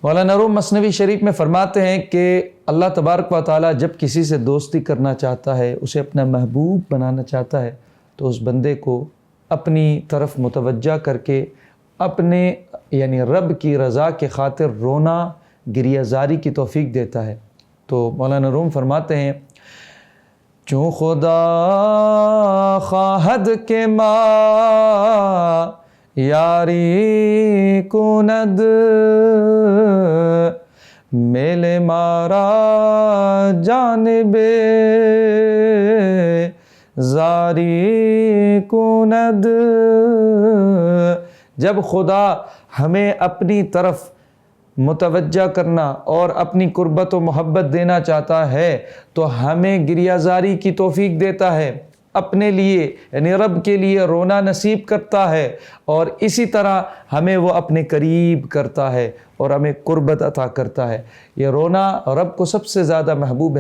مولانا روم مثنوی شریف میں فرماتے ہیں کہ اللہ تبارک و تعالیٰ جب کسی سے دوستی کرنا چاہتا ہے، اسے اپنا محبوب بنانا چاہتا ہے، تو اس بندے کو اپنی طرف متوجہ کر کے اپنے یعنی رب کی رضا کے خاطر رونا، گریہ زاری کی توفیق دیتا ہے۔ تو مولانا روم فرماتے ہیں چوں خدا خواہد کے ما یاری کند، میل مارا جانب زاری کند۔ جب خدا ہمیں اپنی طرف متوجہ کرنا اور اپنی قربت و محبت دینا چاہتا ہے تو ہمیں گریہ زاری کی توفیق دیتا ہے، اپنے لیے یعنی رب کے لیے رونا نصیب کرتا ہے، اور اسی طرح ہمیں وہ اپنے قریب کرتا ہے اور ہمیں قربت عطا کرتا ہے۔ یہ رونا رب کو سب سے زیادہ محبوب ہے۔